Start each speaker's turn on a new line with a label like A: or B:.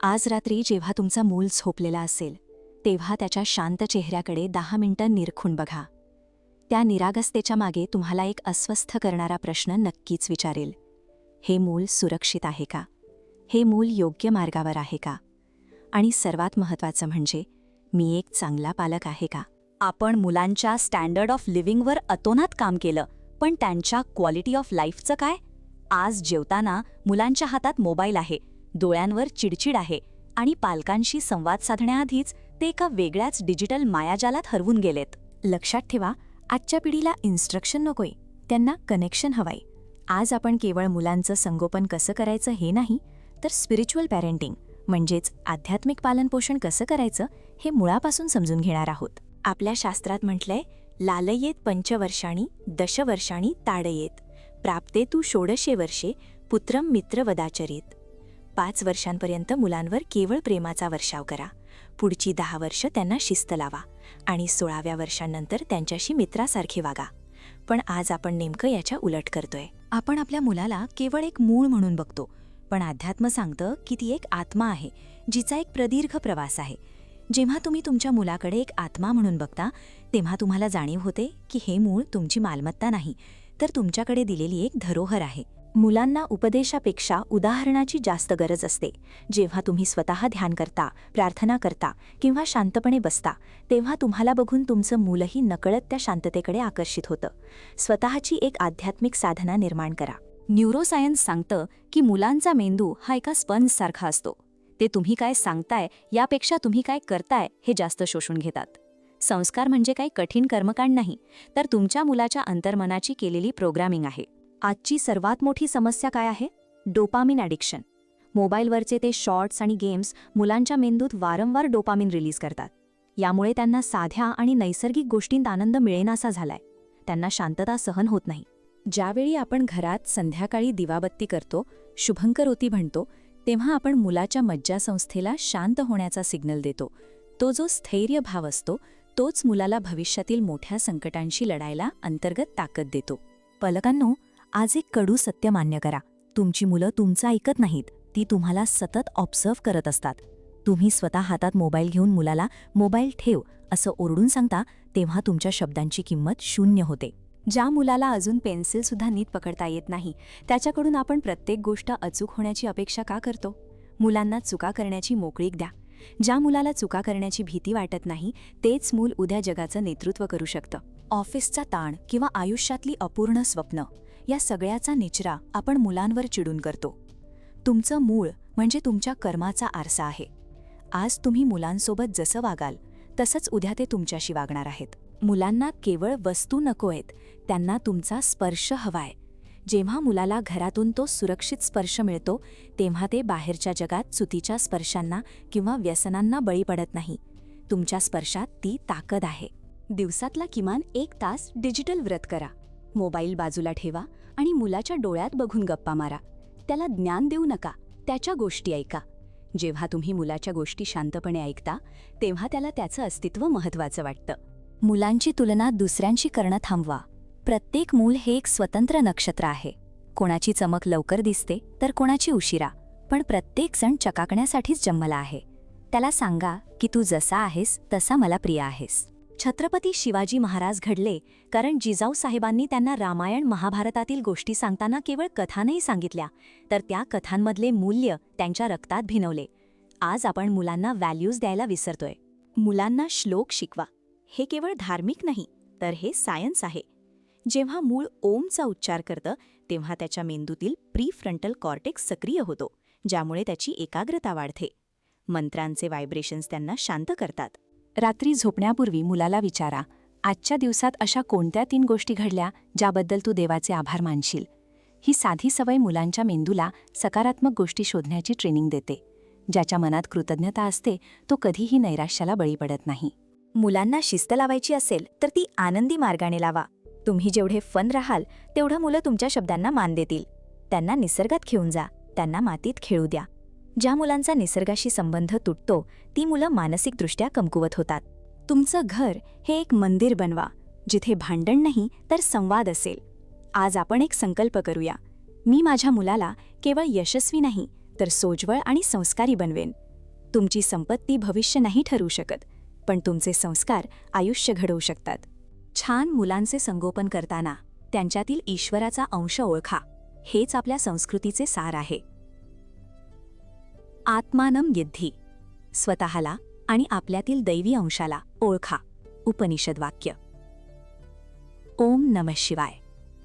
A: आज रात्री जेव्हा तुमचा मूल झोपलेला असेल तेव्हा त्याच्या शांत चेहऱ्याकडे 10 मिनिटं निरखून बघा. त्या निरागसतेच्या मागे तुम्हाला एक अस्वस्थ करणारा प्रश्न नक्कीच विचारेल. हे मूल सुरक्षित आहे का? हे मूल योग्य मार्गावर आहे का? आणि सर्वात महत्त्वाचं म्हणजे मी एक चांगला पालक आहे का?
B: आपण मुलांच्या स्टँडर्ड ऑफ लिव्हिंगवर अतोनात काम केलं, पण त्यांच्या क्वालिटी ऑफ लाईफचं काय? आज जेवताना मुलांच्या हातात मोबाईल आहे, डोळ्यांवर चिडचिड आहे आणि पालकांशी संवाद साधण्याआधीच ते एका वेगळ्याच डिजिटल मायाजालात हरवून गेलेत.
A: लक्षात ठेवा, आजच्या पिढीला इन्स्ट्रक्शन नकोय, त्यांना कनेक्शन हवंय. आज आपण केवळ मुलांचं संगोपन कसं करायचं हे नाही, तर स्पिरिच्युअल पॅरेंटिंग म्हणजेच आध्यात्मिक पालनपोषण कसं करायचं हे मुळापासून समजून घेणार आहोत. आपल्या शास्त्रात म्हटलंय, लालयेत पंचवर्षाणी दशवर्षाणी ताडयेत प्राप्तेतु षोडशे वर्षे पुत्रम मित्रवदाचरेत. 5 वर्षांपर्यंत मुलांवर केवळ प्रेमाचा वर्षाव करा. पुढची 10 वर्ष त्यांना शिस्त लावा आणि 16व्या वर्षांनंतर त्यांच्याशी मित्रासारखे वागा. पण आज आपण नेमकं याच्या उलट करतोय. आपण आपल्या मुलाला केवळ एक मूळ म्हणून बघतो, पण अध्यात्म सांगतं की ती एक आत्मा आहे, जिचा एक प्रदीर्घ प्रवास आहे. जेव्हा तुम्ही तुमच्या मुलाकडे एक आत्मा म्हणून बघता, तेव्हा तुम्हाला जाणीव होते की हे मूळ तुमची मालमत्ता नाही, तर तुमच्याकडे दिलेली एक धरोहर आहे. मुलांना उपदेशापेक्षा उदाहरणाची जास्त गरज असते. जेव्हा तुम्ही स्वतः ध्यान करता, प्रार्थना करता किंवा शांतपणे बसता, तेव्हा तुम्हाला बघून तुमचं मूलही नकळत त्या शांततेकडे आकर्षित होतं. स्वतःची एक आध्यात्मिक साधना निर्माण करा.
B: न्यूरोसायन्स सांगतं की मुलांचा मेंदू हा एका स्पंजसारखा असतो. ते तुम्ही काय सांगताय यापेक्षा तुम्ही काय करताय हे जास्त शोषून घेतात. संस्कार म्हणजे काही कठीण कर्मकांड नाही, तर तुमच्या मुलाच्या अंतर्मनाची केलेली प्रोग्रामिंग आहे. आजची सर्वात मोठी समस्या काय आहे? Dopamine addiction. मोबाईलवरचे ते शॉर्ट्स आणि गेम्स मुलांच्या मेंदूत वारंवार डोपामिन रिलीज करतात. यामुळे त्यांना साध्या आणि नैसर्गिक गोष्टींत आनंद मिळेनासा झालाय. त्यांना शांतता सहन होत नाही. ज्यावेळी आपण घरात संध्याकाळी दिवाबत्ती करतो, शुभंकरोती म्हणतो, तेव्हा आपण मुलाच्या मज्जासंस्थेला शांत होण्याचा सिग्नल देतो. तो जो स्थैर्य भाव असतो, तोच मुलाला भविष्यातील मोठ्या संकटांशी लढायला अंतर्गत ताकद देतो. पालकांनो, आज एक कडू सत्य मान्य करा. तुमची मुलं तुमचं ऐकत नाहीत, ती तुम्हाला सतत ऑब्झर्व्ह करत असतात. तुम्ही स्वतः हातात मोबाईल घेऊन मुलाला मोबाईल ठेव असं ओरडून सांगता, तेव्हा तुमच्या शब्दांची किंमत 0 होते. ज्या मुलाला अजून पेन्सिलसुद्धा नीट पकडता येत नाही, त्याच्याकडून आपण प्रत्येक गोष्ट अचूक होण्याची अपेक्षा का करतो? मुलांना चुका करण्याची मोकळीक द्या. ज्या मुलाला चुका करण्याची भीती वाटत नाही, तेच मूल उद्या जगाचं नेतृत्व करू शकतं. ऑफिसचा ताण किंवा आयुष्यातली अपूर्ण स्वप्न या सगळ्याचा निचरा आपण मुलांवर चिडून करतो. तुमचं मूळ म्हणजे तुमच्या कर्माचा आरसा आहे. आज तुम्ही मुलांसोबत जसं वागाल तसंच उद्या ते तुमच्याशी वागणार आहेत. मुलांना केवळ वस्तू नकोयत, त्यांना तुमचा स्पर्श हवाय. जेव्हा मुलाला घरातून तो सुरक्षित स्पर्श मिळतो, तेव्हा ते बाहेरच्या जगात चुकीच्या स्पर्शांना किंवा व्यसनांना बळी पडत नाही. तुमच्या स्पर्शात ती ताकद आहे. दिवसातला किमान 1 तास डिजिटल व्रत करा. मोबाईल बाजूला ठेवा आणि मुलाच्या डोळ्यात बघून गप्पा मारा. त्याला ज्ञान देऊ नका, त्याच्या गोष्टी ऐका. जेव्हा तुम्ही मुलाच्या गोष्टी शांतपणे ऐकता, तेव्हा त्याला त्याचं अस्तित्व महत्त्वाचं वाटतं.
A: मुलांची तुलना दुसऱ्यांशी करणं थांबवा. प्रत्येक मूल हे एक स्वतंत्र नक्षत्र आहे. कोणाची चमक लवकर दिसते तर कोणाची उशिरा, पण प्रत्येक जण चकाकण्यासाठीच जन्मला आहे. त्याला सांगा की तू जसा आहेस तसा मला प्रिय आहेस.
B: छत्रपती शिवाजी महाराज घडले कारण जिजाऊ साहेबांनी त्यांना रामायण महाभारतातील गोष्टी सांगताना केवळ कथा नाही सांगितल्या, तर त्या कथांमधले मूल्य त्यांच्या रक्तात भिनवले. आज आपण मुलांना व्हॅल्यूज द्यायला विसरतोय. मुलांना श्लोक शिकवा. हे केवळ धार्मिक नाही, तर हे सायन्स आहे. जेव्हा मूळ ओमचा उच्चार करतं, तेव्हा त्याच्या मेंदूतील प्रीफ्रंटल कॉर्टेक्स सक्रिय होतो, ज्यामुळे त्याची एकाग्रता वाढते. मंत्रांचे व्हायब्रेशन्स त्यांना शांत करतात.
A: रात्री झोपण्यापूर्वी मुलाला विचारा, आजच्या दिवसात अशा कोणत्या 3 गोष्टी घडल्या ज्याबद्दल तू देवाचे आभार मानशील. ही साधी सवय मुलांच्या मेंदूला सकारात्मक गोष्टी शोधण्याची ट्रेनिंग देते. ज्याच्या मनात कृतज्ञता असते, तो कधीही नैराश्याला बळी पडत नाही.
B: मुलांना शिस्त लावायची असेल तर ती आनंदी मार्गाने लावा. तुम्ही जेवढे फन राहाल, तेवढं मुलं तुमच्या शब्दांना मान देतील. त्यांना निसर्गात घेऊन जा, त्यांना मातीत खेळू द्या. ज्या मुलांचा निसर्गाशी संबंध तुटतो, ती मुलं मानसिकदृष्ट्या कमकुवत होतात. तुमचं घर हे एक मंदिर बनवा, जिथे भांडण नाही तर संवाद असेल. आज आपण एक संकल्प करूया. मी माझ्या मुलाला केवळ यशस्वी नाही, तर सोज्वळ आणि संस्कारी बनवेन.
A: तुमची संपत्ती भविष्य नाही ठरवू शकत, पण तुमचे संस्कार आयुष्य घडवू शकतात.
B: छान मुलांचे संगोपन करताना त्यांच्यातील ईश्वराचा अंश ओळखा. हेच आपल्या संस्कृतीचे सार आहे. आत्मानं विद्धी. स्वतःला आणि आपल्यातील दैवी अंशाला ओळखा. उपनिषद वाक्य. ओम नमः शिवाय.